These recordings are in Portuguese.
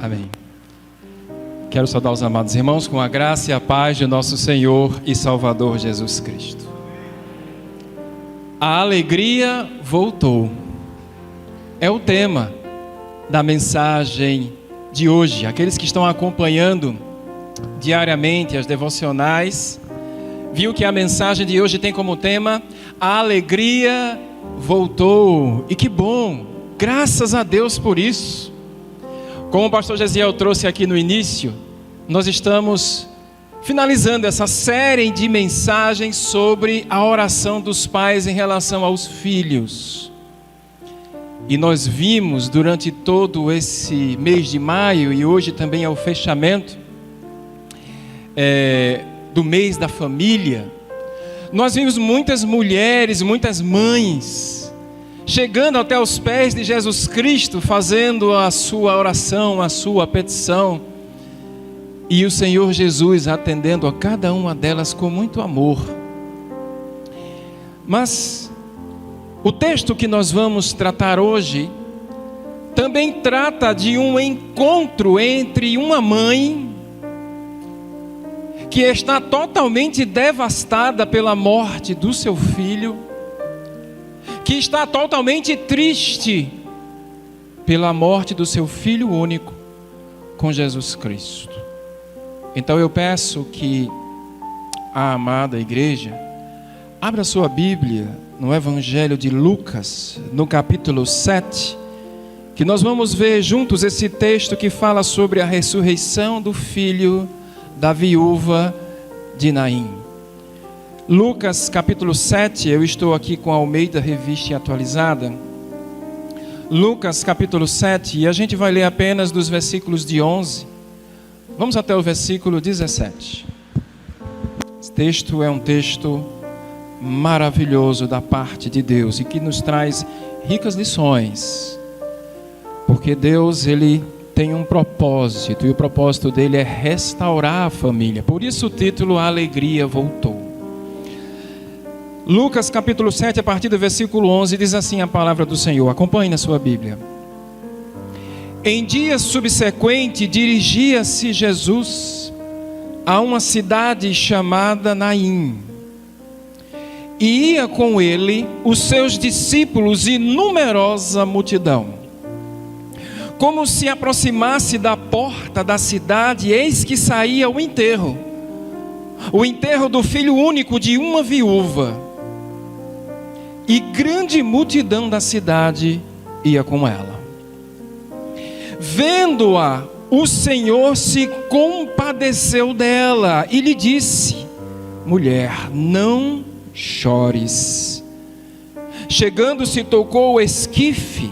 Amém. Quero saudar os amados irmãos com a graça e a paz de nosso Senhor e Salvador Jesus Cristo. A alegria voltou. É o tema da mensagem de hoje. Aqueles que estão acompanhando diariamente as devocionais, viu que a mensagem de hoje tem como tema: a alegria voltou. E que bom, graças a Deus por isso. Como o pastor Gesiel trouxe aqui no início, nós estamos finalizando essa série de mensagens sobre a oração dos pais em relação aos filhos. E nós vimos durante todo esse mês de maio, e hoje também é o fechamento do mês da família, nós vimos muitas mulheres, muitas mães chegando até os pés de Jesus Cristo, fazendo a sua oração, a sua petição, e o Senhor Jesus atendendo a cada uma delas com muito amor. Mas o texto que nós vamos tratar hoje também trata de um encontro entre uma mãe que está totalmente devastada pela morte do seu filho, que está totalmente triste pela morte do seu filho único com Jesus Cristo. Então eu peço que a amada igreja abra sua Bíblia no Evangelho de Lucas, no capítulo 7, que nós vamos ver juntos esse texto que fala sobre a ressurreição do filho da viúva de Naim. Lucas capítulo 7, eu estou aqui com a Almeida Revista Atualizada. Lucas capítulo 7, e a gente vai ler apenas dos versículos de 11. Vamos até o versículo 17. Esse texto é um texto maravilhoso da parte de Deus e que nos traz ricas lições. Porque Deus, Ele tem um propósito, e o propósito dele é restaurar a família. Por isso o título: A Alegria Voltou. Lucas capítulo 7, a partir do versículo 11, diz assim a palavra do Senhor. Acompanhe na sua Bíblia. Em dia subsequente, dirigia-se Jesus a uma cidade chamada Naim, e ia com ele os seus discípulos e numerosa multidão. Como se aproximasse da porta da cidade, eis que saía o enterro do filho único de uma viúva, e grande multidão da cidade ia com ela. Vendo-a, o Senhor se compadeceu dela e lhe disse: mulher, não chores. Chegando-se, tocou o esquife,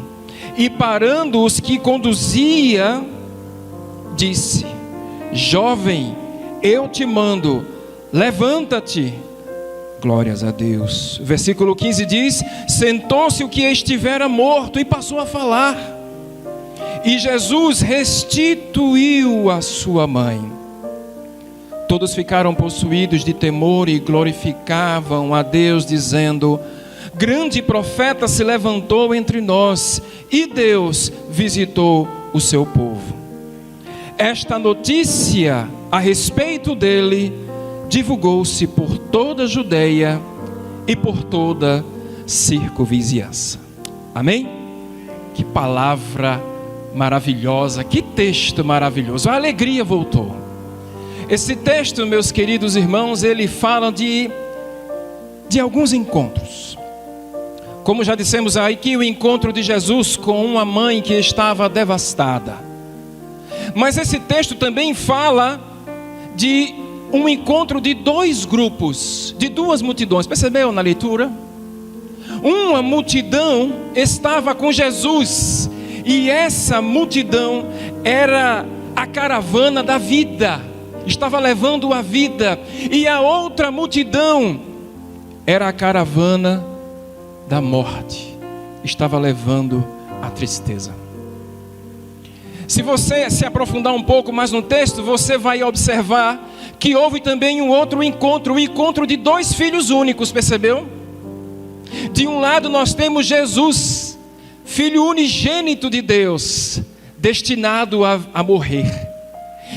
e parando os que conduzia, disse: jovem, eu te mando, levanta-te. Glórias a Deus. Versículo 15 diz: sentou-se o que estivera morto e passou a falar. E Jesus restituiu a sua mãe. Todos ficaram possuídos de temor e glorificavam a Deus, dizendo: grande profeta se levantou entre nós, e Deus visitou o seu povo. Esta notícia a respeito dele divulgou-se por toda a Judeia e por toda circunvizinhança. Amém? Que palavra maravilhosa, que texto maravilhoso. A alegria voltou. Esse texto, meus queridos irmãos, ele fala de alguns encontros. Como já dissemos aí, que o encontro de Jesus com uma mãe que estava devastada. Mas esse texto também fala de um encontro de dois grupos, de duas multidões. Percebeu na leitura? Uma multidão estava com Jesus, e essa multidão era a caravana da vida, estava levando a vida. E a outra multidão era a caravana da morte, estava levando a tristeza. Se você se aprofundar um pouco mais no texto, você vai observar que houve também um outro encontro, o encontro de dois filhos únicos, percebeu? De um lado nós temos Jesus, filho unigênito de Deus, destinado a morrer.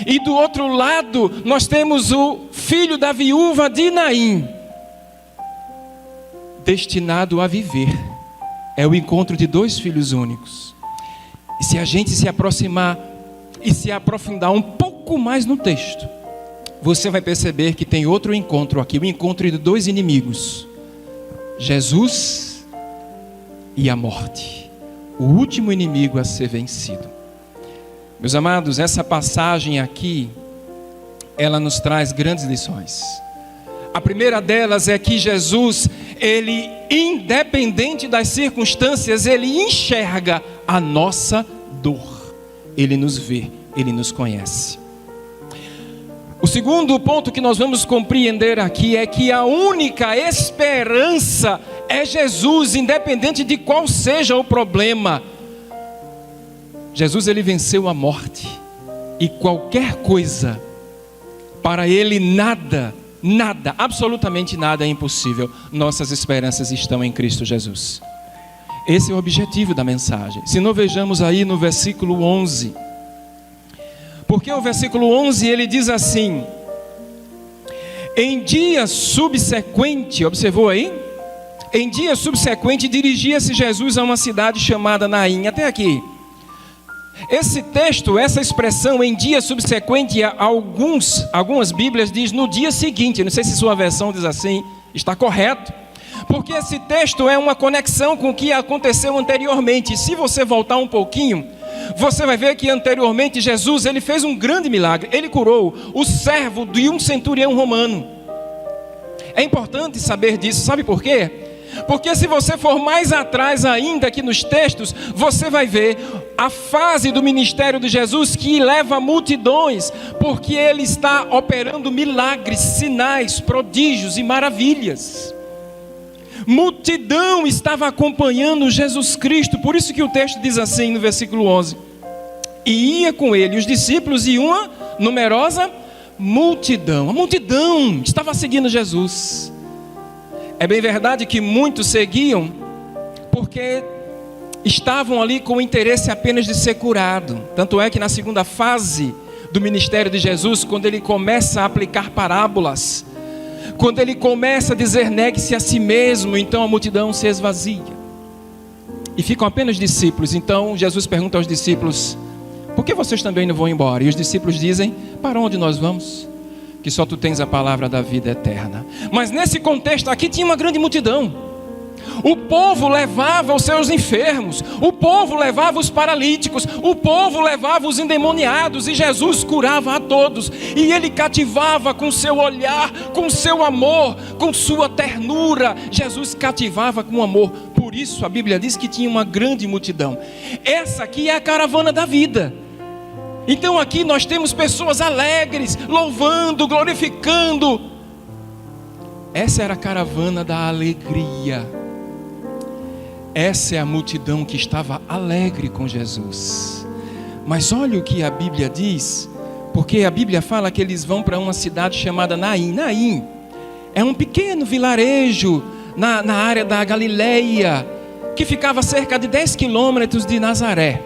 E do outro lado, nós temos o filho da viúva de Naim, destinado a viver. É o encontro de dois filhos únicos. E se a gente se aproximar e se aprofundar um pouco mais no texto, você vai perceber que tem outro encontro aqui, o encontro de dois inimigos: Jesus e a morte, o último inimigo a ser vencido. Meus amados, essa passagem aqui, ela nos traz grandes lições. A primeira delas é que Jesus, ele, independente das circunstâncias, ele enxerga a nossa dor. Ele nos vê, ele nos conhece. O segundo ponto que nós vamos compreender aqui é que a única esperança é Jesus, independente de qual seja o problema. Jesus, ele venceu a morte, e qualquer coisa, para ele nada, absolutamente nada é impossível. Nossas esperanças estão em Cristo Jesus. Esse é o objetivo da mensagem. Se não, vejamos aí no versículo 11. Porque o versículo 11, ele diz assim: em dia subsequente, observou aí? Em dia subsequente, dirigia-se Jesus a uma cidade chamada Naim. Até aqui. Esse texto, essa expressão, em dia subsequente, algumas Bíblias diz no dia seguinte. Não sei se sua versão diz assim, está correto. Porque esse texto é uma conexão com o que aconteceu anteriormente. E se você voltar um pouquinho, você vai ver que anteriormente Jesus, ele fez um grande milagre. Ele curou o servo de um centurião romano. É importante saber disso, sabe por quê? Porque se você for mais atrás ainda aqui nos textos, você vai ver a fase do ministério de Jesus que leva multidões, porque ele está operando milagres, sinais, prodígios e maravilhas. Multidão estava acompanhando Jesus Cristo. Por isso que o texto diz assim no versículo 11: e ia com ele os discípulos e uma numerosa multidão. A multidão estava seguindo Jesus. É bem verdade que muitos seguiam porque estavam ali com o interesse apenas de ser curado. Tanto é que na segunda fase do ministério de Jesus, quando ele começa a aplicar parábolas, quando ele começa a dizer negue-se a si mesmo, então a multidão se esvazia e ficam apenas discípulos. Então Jesus pergunta aos discípulos: por que vocês também não vão embora? E os discípulos dizem: para onde nós vamos? Que só tu tens a palavra da vida eterna. Mas nesse contexto aqui tinha uma grande multidão. O povo levava os seus enfermos, o povo levava os paralíticos, o povo levava os endemoniados, e Jesus curava a todos, e ele cativava com seu olhar, com seu amor, com sua ternura. Jesus cativava com amor. Por isso a Bíblia diz que tinha uma grande multidão. Essa aqui é a caravana da vida. Então aqui nós temos pessoas alegres, louvando, glorificando. Essa era a caravana da alegria. Essa é a multidão que estava alegre com Jesus. Mas olha o que a Bíblia diz, porque a Bíblia fala que eles vão para uma cidade chamada Naim. Naim é um pequeno vilarejo na área da Galileia, que ficava a cerca de 10 quilômetros de Nazaré.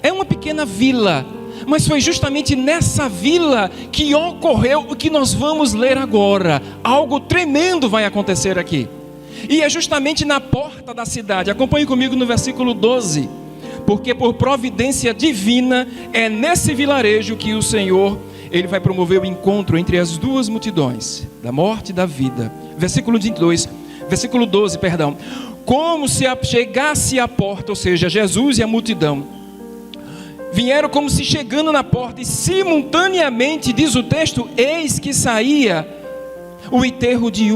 É uma pequena vila. Mas foi justamente nessa vila que ocorreu o que nós vamos ler agora. Algo tremendo vai acontecer aqui. E é justamente na porta da cidade. Acompanhe comigo no versículo 12. Porque por providência divina é nesse vilarejo que o Senhor, ele vai promover o encontro entre as duas multidões, da morte e da vida. Versículo 12. Como se chegasse à porta, ou seja, Jesus e a multidão vieram como se chegando na porta, e simultaneamente, diz o texto, eis que saía o enterro de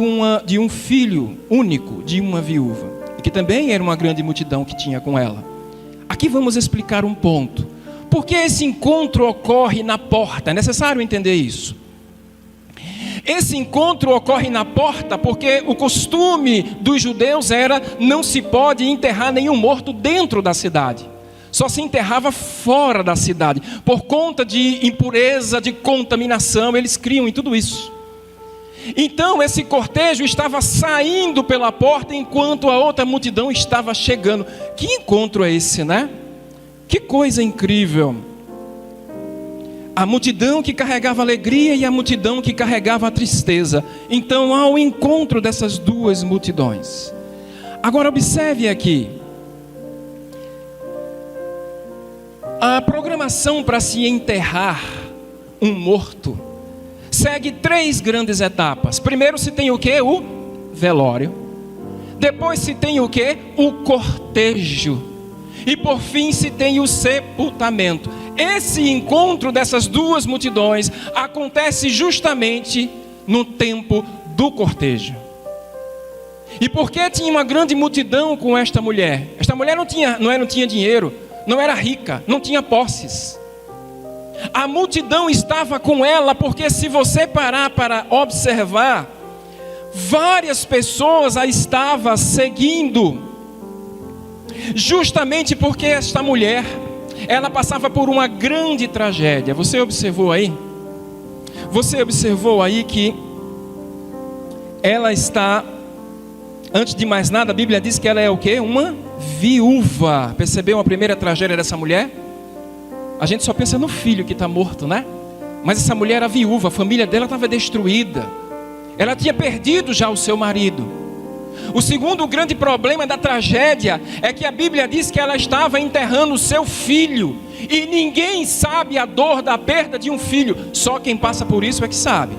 um filho único, de uma viúva, e que também era uma grande multidão que tinha com ela. Aqui vamos explicar um ponto. Por que esse encontro ocorre na porta? É necessário entender isso. Esse encontro ocorre na porta porque o costume dos judeus era: não se pode enterrar nenhum morto dentro da cidade. Só se enterrava fora da cidade, por conta de impureza, de contaminação. Eles criam em tudo isso. Então esse cortejo estava saindo pela porta enquanto a outra multidão estava chegando. Que encontro é esse, né? Que coisa incrível. A multidão que carregava alegria e a multidão que carregava a tristeza. Então há o encontro dessas duas multidões. Agora observe aqui. A programação para se enterrar um morto segue 3 grandes etapas. Primeiro se tem o quê? O velório. Depois se tem o quê? O cortejo. E por fim se tem o sepultamento. Esse encontro dessas duas multidões acontece justamente no tempo do cortejo. E por que tinha uma grande multidão com esta mulher? Esta mulher não tinha dinheiro, não era rica, não tinha posses. A multidão estava com ela porque, se você parar para observar, várias pessoas a estavam seguindo, justamente porque esta mulher, ela passava por uma grande tragédia. Você observou aí? Você observou aí que ela está, antes de mais nada, a Bíblia diz que ela é o quê? Uma viúva. Percebeu a primeira tragédia dessa mulher? A gente só pensa no filho que está morto, né? Mas essa mulher era viúva, a família dela estava destruída. Ela tinha perdido já o seu marido. O segundo grande problema da tragédia é que a Bíblia diz que ela estava enterrando o seu filho. E ninguém sabe a dor da perda de um filho, só quem passa por isso é que sabe.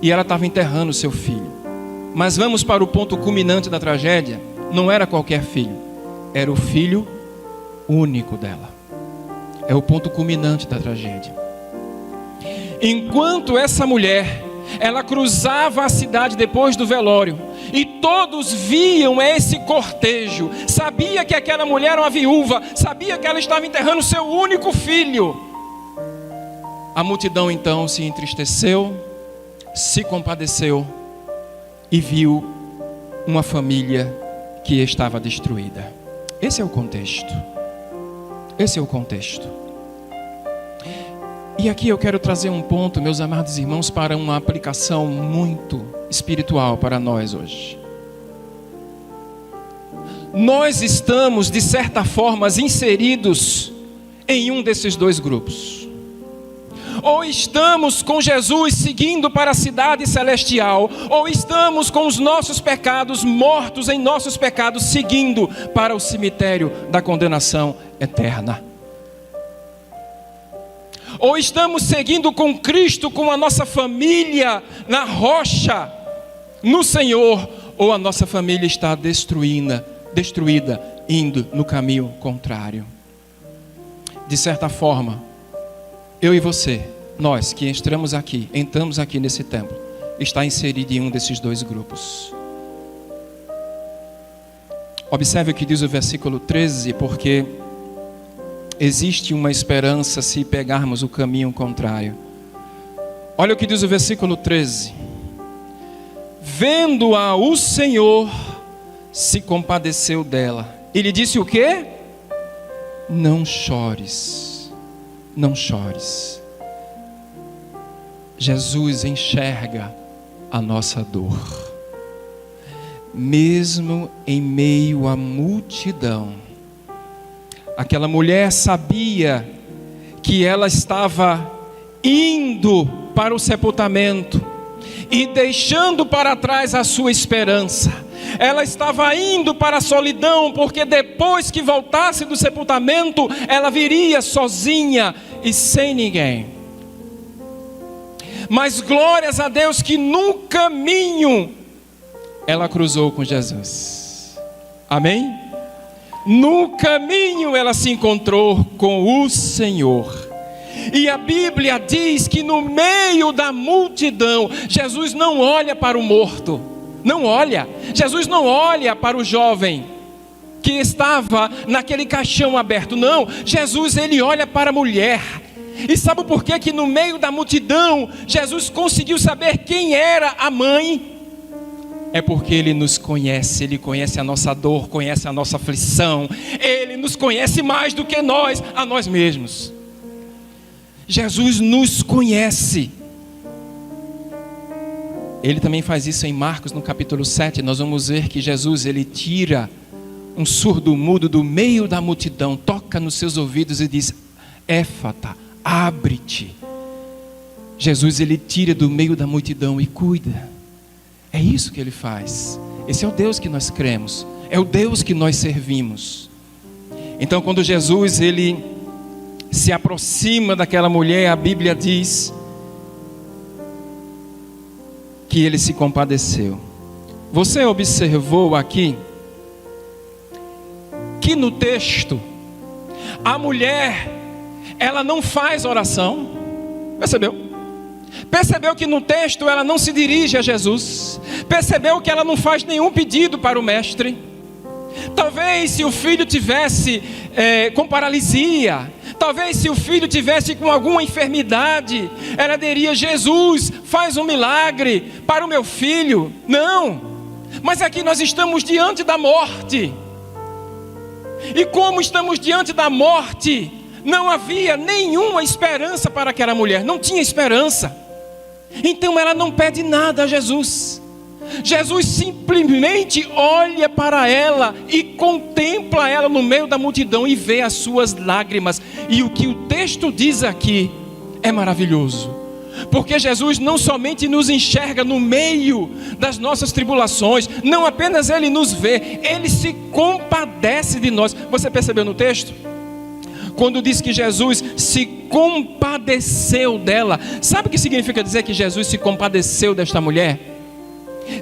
E ela estava enterrando o seu filho. Mas vamos para o ponto culminante da tragédia. Não era qualquer filho, era o filho único dela. É o ponto culminante da tragédia. Enquanto essa mulher, ela cruzava a cidade depois do velório, e todos viam esse cortejo, sabia que aquela mulher era uma viúva, sabia que ela estava enterrando seu único filho. A multidão então se entristeceu, se compadeceu e viu uma família que estava destruída. Esse é o contexto. Esse é o contexto. E aqui eu quero trazer um ponto, meus amados irmãos, para uma aplicação muito espiritual para nós hoje. Nós estamos, de certa forma, inseridos em um desses dois grupos. Ou estamos com Jesus seguindo para a cidade celestial, ou estamos com os nossos pecados, mortos em nossos pecados, seguindo para o cemitério da condenação eterna. Ou estamos seguindo com Cristo, com a nossa família na rocha, no Senhor, ou a nossa família está destruída, indo no caminho contrário. De certa forma, eu e você, nós que entramos aqui nesse templo, está inserido em um desses dois grupos. Observe o que diz o versículo 13, porque existe uma esperança se pegarmos o caminho contrário. Olha o que diz o versículo 13. Vendo-a, o Senhor se compadeceu dela. E lhe disse o quê? Não chores, não chores. Jesus enxerga a nossa dor. Mesmo em meio à multidão, aquela mulher sabia que ela estava indo para o sepultamento e deixando para trás a sua esperança. Ela estava indo para a solidão, porque depois que voltasse do sepultamento, ela viria sozinha e sem ninguém. Mas glórias a Deus que no caminho ela cruzou com Jesus. Amém? No caminho ela se encontrou com o Senhor. E a Bíblia diz que no meio da multidão, Jesus não olha para o morto. Não olha. Jesus não olha para o jovem que estava naquele caixão aberto. Não. Jesus, ele olha para a mulher. E sabe por quê? Que no meio da multidão, Jesus conseguiu saber quem era a mãe? É porque Ele nos conhece, Ele conhece a nossa dor, conhece a nossa aflição. Ele nos conhece mais do que nós, a nós mesmos. Jesus nos conhece. Ele também faz isso em Marcos, no capítulo 7. Nós vamos ver que Jesus, ele tira um surdo mudo do meio da multidão, toca nos seus ouvidos e diz: Éfata, abre-te. Jesus, ele tira do meio da multidão e cuida. É isso que ele faz. Esse é o Deus que nós cremos, é o Deus que nós servimos. Então, quando Jesus, ele se aproxima daquela mulher, a Bíblia diz que ele se compadeceu. Você observou aqui que no texto a mulher, ela não faz oração? Percebeu que no texto ela não se dirige a Jesus? Percebeu que ela não faz nenhum pedido para o mestre? Talvez se o filho tivesse com paralisia, talvez se o filho tivesse com alguma enfermidade, ela diria: Jesus, faz um milagre para o meu filho. Não, mas aqui nós estamos diante da morte. E como estamos diante da morte, não havia nenhuma esperança para aquela mulher, não tinha esperança. Então ela não pede nada a Jesus. Jesus simplesmente olha para ela e contempla ela no meio da multidão e vê as suas lágrimas. E o que o texto diz aqui é maravilhoso, porque Jesus não somente nos enxerga no meio das nossas tribulações, não apenas ele nos vê, ele se compadece de nós. Você percebeu no texto? Quando diz que Jesus se compadeceu dela, sabe o que significa dizer que Jesus se compadeceu desta mulher?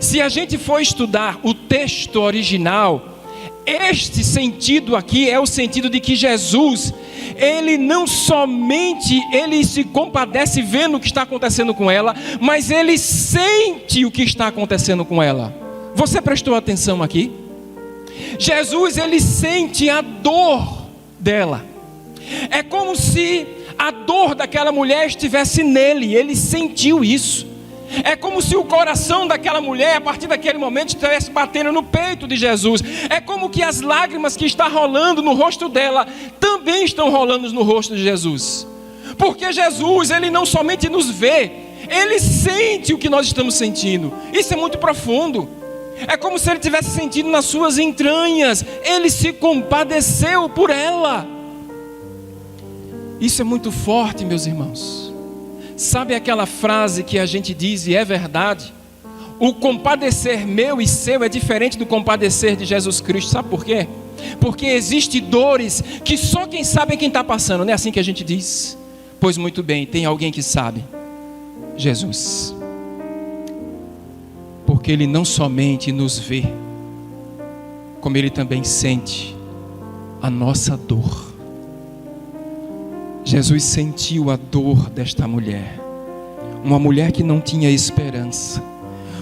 Se a gente for estudar o texto original, este sentido aqui é o sentido de que Jesus, ele não somente ele se compadece vendo o que está acontecendo com ela, mas ele sente o que está acontecendo com ela. Você prestou atenção aqui? Jesus, ele sente a dor dela. É como se a dor daquela mulher estivesse nele, ele sentiu isso. É como se o coração daquela mulher, a partir daquele momento, estivesse batendo no peito de Jesus. É como que as lágrimas que estão rolando no rosto dela também estão rolando no rosto de Jesus. Porque Jesus, ele não somente nos vê, ele sente o que nós estamos sentindo. Isso é muito profundo. É como se ele tivesse sentido nas suas entranhas. Ele se compadeceu por ela. Isso é muito forte, meus irmãos. Sabe aquela frase que a gente diz e é verdade? O compadecer meu e seu é diferente do compadecer de Jesus Cristo. Sabe por quê? Porque existem dores que só quem sabe é quem está passando. Não é assim que a gente diz? Pois muito bem, tem alguém que sabe. Jesus. Porque ele não somente nos vê, como ele também sente a nossa dor. Jesus sentiu a dor desta mulher, uma mulher que não tinha esperança,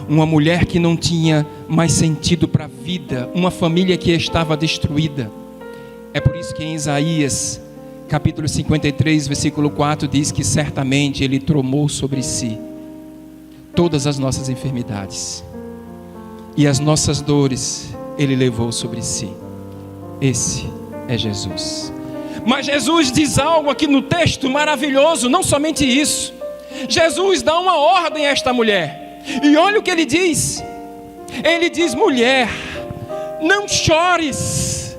uma mulher que não tinha mais sentido para a vida, uma família que estava destruída. É por isso que em Isaías, capítulo 53, versículo 4, diz que certamente ele tomou sobre si todas as nossas enfermidades, e as nossas dores ele levou sobre si. Esse é Jesus. Mas Jesus diz algo aqui no texto maravilhoso. Não somente isso, Jesus dá uma ordem a esta mulher. E olha o que ele diz. Ele diz: mulher, não chores.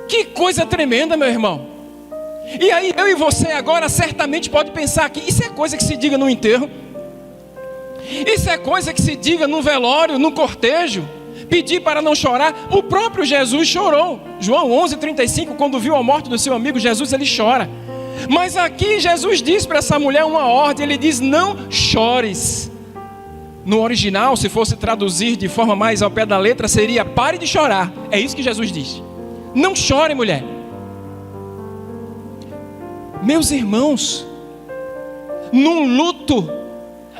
Que coisa tremenda, meu irmão. E aí eu e você agora certamente pode pensar que isso é coisa que se diga no enterro, isso é coisa que se diga no velório, no cortejo, pedir para não chorar. O próprio Jesus chorou. João 11:35, quando viu a morte do seu amigo, Jesus, ele chora. Mas aqui Jesus diz para essa mulher uma ordem. Ele diz: não chores. No original, se fosse traduzir de forma mais ao pé da letra, seria: pare de chorar. É isso que Jesus diz. Não chore, mulher. Meus irmãos, num luto,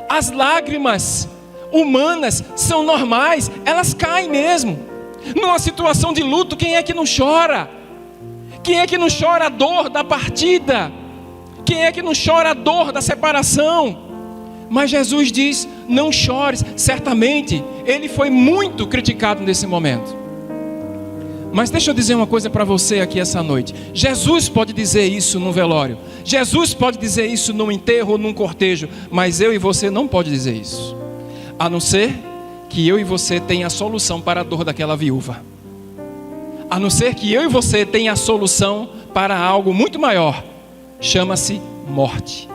as lágrimas humanas são normais, elas caem mesmo. Numa situação de luto, quem é que não chora? Quem é que não chora a dor da partida? Quem é que não chora a dor da separação? Mas Jesus diz: não chores. Certamente ele foi muito criticado nesse momento. Mas deixa eu dizer uma coisa para você aqui essa noite. Jesus pode dizer isso num velório, Jesus pode dizer isso num enterro ou num cortejo, mas eu e você não pode dizer isso. a não ser que eu e você tenha a solução para a dor daquela viúva. A não ser que eu e você tenha a solução para algo muito maior, chama-se morte.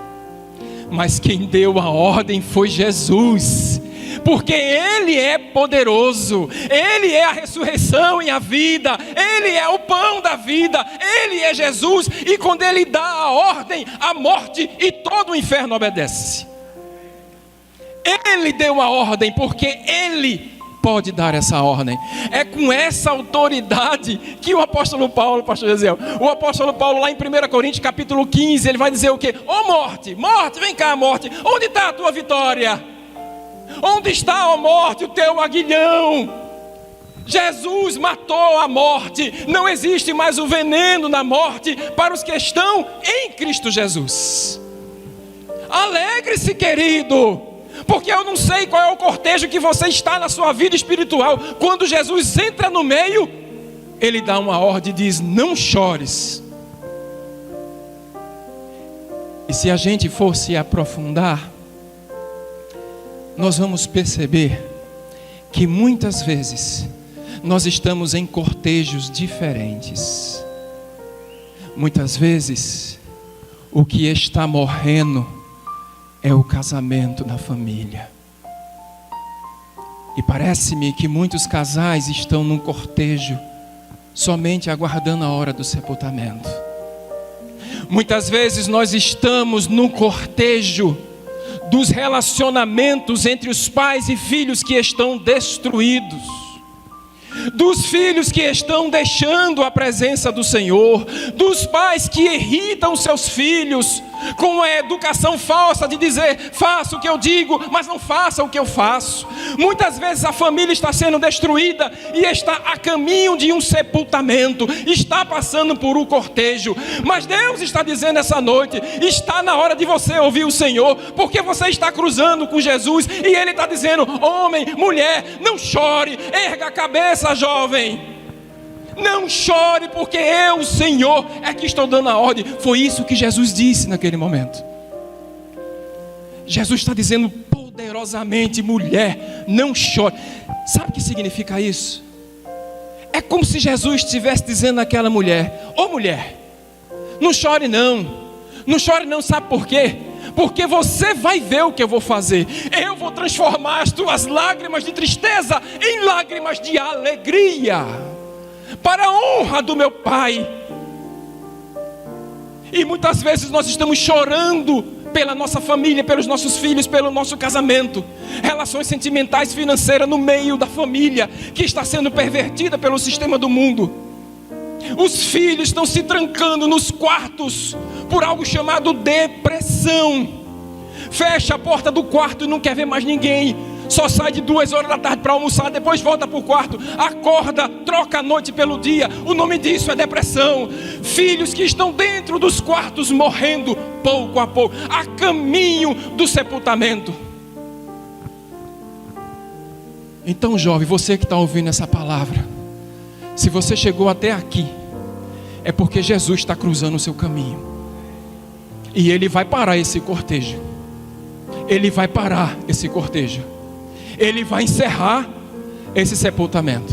Mas quem deu a ordem foi Jesus, porque Ele é poderoso, Ele é a ressurreição e a vida, Ele é o pão da vida, Ele é Jesus, e quando Ele dá a ordem, a morte e todo o inferno obedece. Ele deu a ordem, porque Ele pode dar essa ordem. É com essa autoridade que o apóstolo Paulo, pastor Gesiel, o apóstolo Paulo lá em 1 Coríntios capítulo 15, ele vai dizer o quê? Ó morte, morte, vem cá morte, onde está a tua vitória? Onde está, ó morte, o teu aguilhão? Jesus matou a morte, não existe mais o veneno na morte para os que estão em Cristo Jesus. Alegre-se, querido, porque eu não sei qual é o cortejo que você está na sua vida espiritual. Quando Jesus entra no meio, Ele dá uma ordem e diz: não chores. E se a gente for se aprofundar, nós vamos perceber que muitas vezes nós estamos em cortejos diferentes. Muitas vezes o que está morrendo é o casamento na família. E parece-me que muitos casais estão num cortejo somente aguardando a hora do sepultamento. Muitas vezes nós estamos num cortejo dos relacionamentos entre os pais e filhos que estão destruídos, dos filhos que estão deixando a presença do Senhor, dos pais que irritam seus filhos com a educação falsa de dizer: faça o que eu digo, mas não faça o que eu faço. Muitas vezes a família está sendo destruída e está a caminho de um sepultamento, está passando por um cortejo. Mas Deus está dizendo essa noite: está na hora de você ouvir o Senhor, porque você está cruzando com Jesus e Ele está dizendo: homem, mulher, não chore, erga a cabeça, jovem. Não chore, porque eu, Senhor, é que estou dando a ordem. Foi isso que Jesus disse naquele momento. Jesus está dizendo poderosamente: mulher, não chore. Sabe o que significa isso? É como se Jesus estivesse dizendo àquela mulher: ô mulher, não chore não. Não chore não, sabe por quê? Porque você vai ver o que eu vou fazer. Eu vou transformar as tuas lágrimas de tristeza em lágrimas de alegria, para a honra do meu Pai. E muitas vezes nós estamos chorando pela nossa família, pelos nossos filhos, pelo nosso casamento, relações sentimentais, financeiras no meio da família, que está sendo pervertida pelo sistema do mundo. Os filhos estão se trancando nos quartos por algo chamado depressão. Fecha a porta do quarto e não quer ver mais ninguém. Só sai de 2 horas da tarde para almoçar, depois volta para o quarto, acorda, troca a noite pelo dia. O nome disso é depressão. Filhos que estão dentro dos quartos morrendo pouco a pouco, a caminho do sepultamento. Então, jovem, você que está ouvindo essa palavra, se você chegou até aqui, é porque Jesus está cruzando o seu caminho, e Ele vai parar esse cortejo. Ele vai parar esse cortejo. Ele vai encerrar esse sepultamento.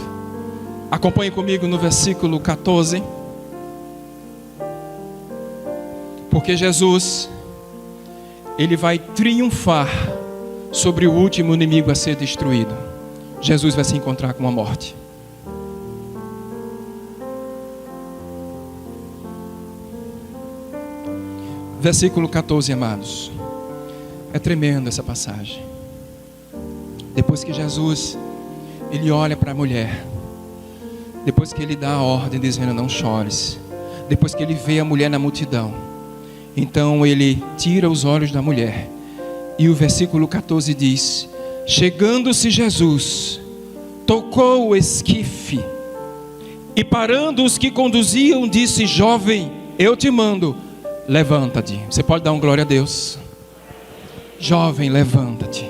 Acompanhe comigo no versículo 14. Porque Jesus, Ele vai triunfar sobre o último inimigo a ser destruído. Jesus vai se encontrar com a morte. Versículo 14, amados. É tremendo essa passagem. Depois que Jesus, Ele olha para a mulher, depois que Ele dá a ordem dizendo: não chores, depois que Ele vê a mulher na multidão, então Ele tira os olhos da mulher. E o versículo 14 diz: chegando-se Jesus, tocou o esquife, e parando os que conduziam, disse: jovem, eu te mando, levanta-te. Você pode dar um glória a Deus? Jovem, levanta-te.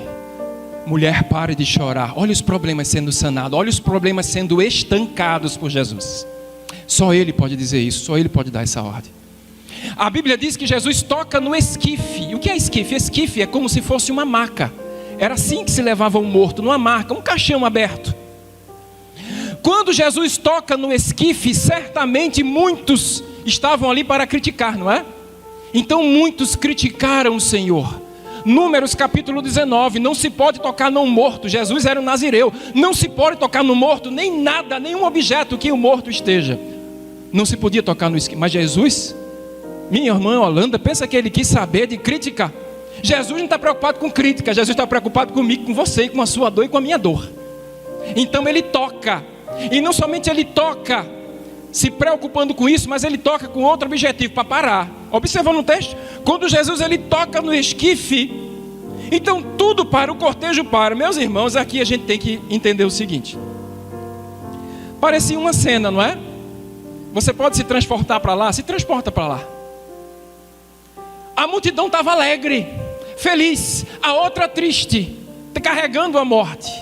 Mulher, pare de chorar. Olha os problemas sendo sanados, olha os problemas sendo estancados por Jesus. Só Ele pode dizer isso, só Ele pode dar essa ordem. A Bíblia diz que Jesus toca no esquife. E o que é esquife? Esquife é como se fosse uma maca. Era assim que se levava um morto, numa maca, um caixão aberto. Quando Jesus toca no esquife, certamente muitos estavam ali para criticar, não é? Então muitos criticaram o Senhor. Números capítulo 19, não se pode tocar num morto. Jesus era um nazireu, não se pode tocar no morto, nem nada, nenhum objeto que o morto esteja. Não se podia tocar no esquife. Mas Jesus, minha irmã Holanda, pensa que ele quis saber de crítica. Jesus não está preocupado com crítica, Jesus está preocupado comigo, com você, com a sua dor e com a minha dor. Então ele toca, e não somente ele toca, se preocupando com isso, mas ele toca com outro objetivo, para parar. Observando no texto, quando Jesus ele toca no esquife, então tudo para, o cortejo para. Meus irmãos, aqui a gente tem que entender o seguinte. Parecia uma cena, não é? Você pode se transportar para lá, se transporta para lá. A multidão estava alegre, feliz, a outra triste, carregando a morte.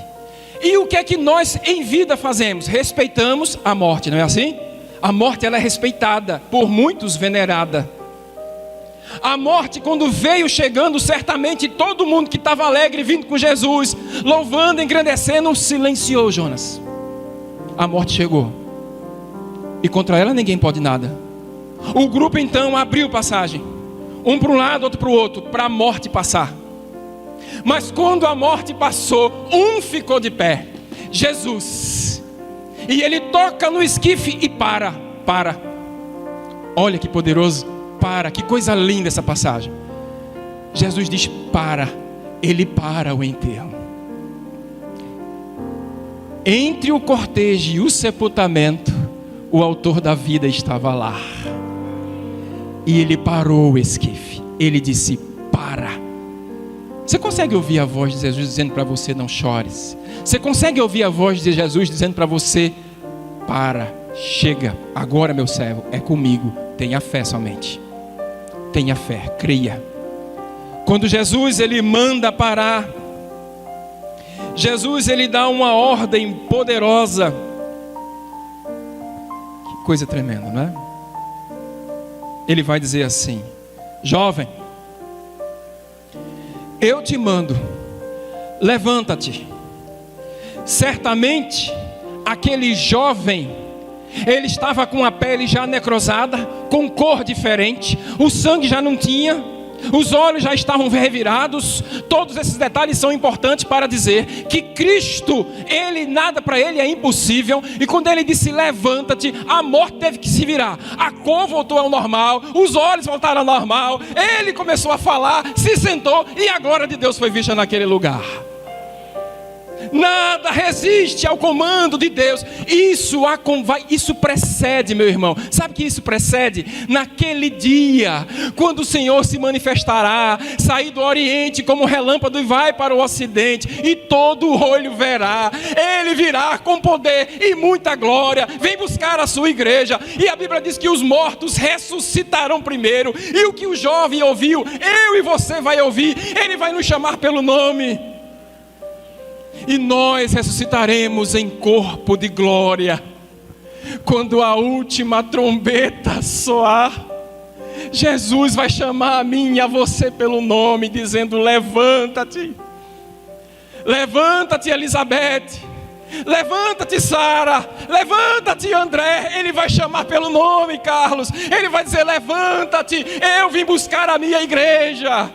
E o que é que nós em vida fazemos? Respeitamos a morte, não é assim? A morte ela é respeitada, por muitos venerada. A morte, quando veio chegando, certamente todo mundo que estava alegre vindo com Jesus, louvando, engrandecendo, silenciou Jonas. A morte chegou, e contra ela ninguém pode nada. O grupo então abriu passagem, um para um lado, outro para o outro, para a morte passar. Mas quando a morte passou, um ficou de pé, Jesus. E ele toca no esquife e para. Olha que poderoso, para, que coisa linda essa passagem. Jesus diz para, ele para o enterro. Entre o cortejo e o sepultamento, o autor da vida estava lá. E ele parou o esquife, ele disse para. Você consegue ouvir a voz de Jesus dizendo para você não chores? Você consegue ouvir a voz de Jesus dizendo para você para, chega, agora meu servo, é comigo, tenha fé somente. Tenha fé, creia. Quando Jesus ele manda parar, Jesus ele dá uma ordem poderosa. Que coisa tremenda, não é? Ele vai dizer assim: jovem, eu te mando, levanta-te. Certamente aquele jovem, ele estava com a pele já necrosada, com cor diferente, o sangue já não tinha, os olhos já estavam revirados. Todos esses detalhes são importantes para dizer que Cristo, ele, nada para ele é impossível. E quando ele disse levanta-te, a morte teve que se virar, a cor voltou ao normal, os olhos voltaram ao normal, ele começou a falar, se sentou e a glória de Deus foi vista naquele lugar. Nada resiste ao comando de Deus. Isso precede, meu irmão. Sabe o que isso precede? Naquele dia, quando o Senhor se manifestará, sair do Oriente como relâmpago e vai para o Ocidente, e todo olho verá. Ele virá com poder e muita glória, vem buscar a sua igreja. E a Bíblia diz que os mortos ressuscitarão primeiro. E o que o jovem ouviu, eu e você vai ouvir. Ele vai nos chamar pelo nome. E nós ressuscitaremos em corpo de glória. Quando a última trombeta soar, Jesus vai chamar a mim e a você pelo nome, dizendo: levanta-te. Levanta-te, Elizabeth. Levanta-te, Sara. Levanta-te, André. Ele vai chamar pelo nome, Carlos. Ele vai dizer: levanta-te, eu vim buscar a minha igreja.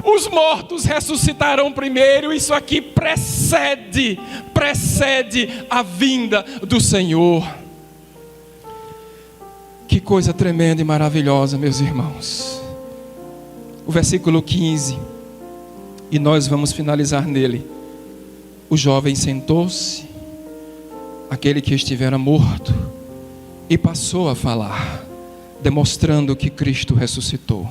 Os mortos ressuscitarão primeiro. Isso aqui precede a vinda do Senhor. Que coisa tremenda e maravilhosa, meus irmãos. O versículo 15, e nós vamos finalizar nele. O jovem sentou-se, aquele que estivera morto, e passou a falar, demonstrando que Cristo ressuscitou.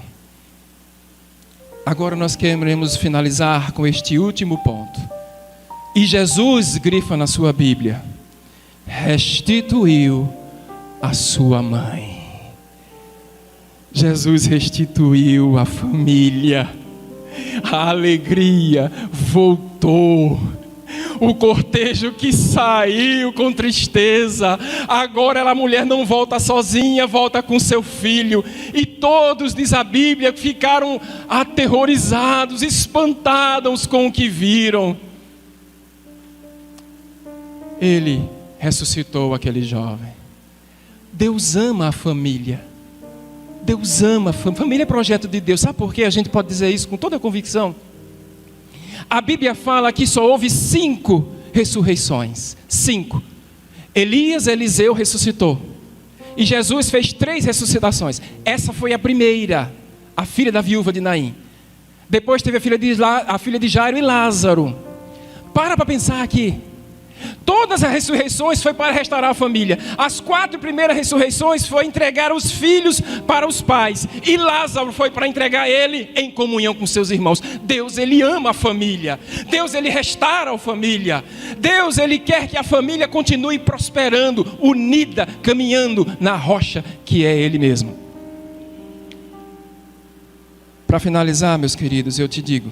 Agora nós queremos finalizar com este último ponto. E Jesus, grifa na sua Bíblia, restituiu a sua mãe. Jesus restituiu a família. A alegria voltou. o cortejo que saiu com tristeza. Agora a mulher não volta sozinha, volta com seu filho. E todos, diz a Bíblia, ficaram aterrorizados, espantados com o que viram. Ele ressuscitou aquele jovem. Deus ama a família. Deus ama a família. É projeto de Deus. Sabe por que a gente pode dizer isso com toda a convicção? A Bíblia fala que só houve 5 ressurreições. 5. Elias, Eliseu ressuscitou. E Jesus fez 3 ressuscitações. Essa foi a primeira, a filha da viúva de Naim. Depois teve a filha de Jairo e Lázaro. Para pensar aqui. Todas as ressurreições foi para restaurar a família. As 4 primeiras ressurreições foi entregar os filhos para os pais. E Lázaro foi para entregar ele em comunhão com seus irmãos. Deus, ele ama a família. Deus, ele restaura a família. Deus, ele quer que a família continue prosperando, unida, caminhando na rocha que é ele mesmo. Para finalizar, meus queridos, eu te digo: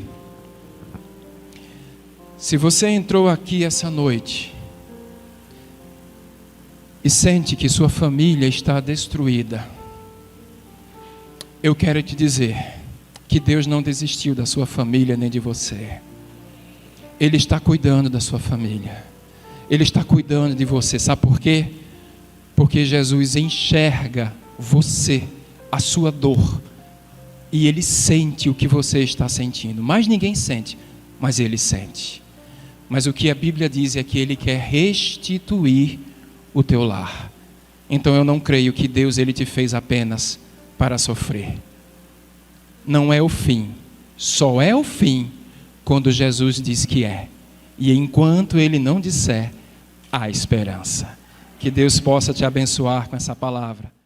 se você entrou aqui essa noite e sente que sua família está destruída, eu quero te dizer que Deus não desistiu da sua família nem de você. Ele está cuidando da sua família. Ele está cuidando de você. Sabe por quê? Porque Jesus enxerga você, a sua dor, e Ele sente o que você está sentindo. Mas ninguém sente, mas Ele sente. Mas o que a Bíblia diz é que Ele quer restituir o teu lar. Então eu não creio que Deus, Ele te fez apenas para sofrer. Não é o fim. Só é o fim quando Jesus diz que é. E enquanto Ele não disser, há esperança. Que Deus possa te abençoar com essa palavra.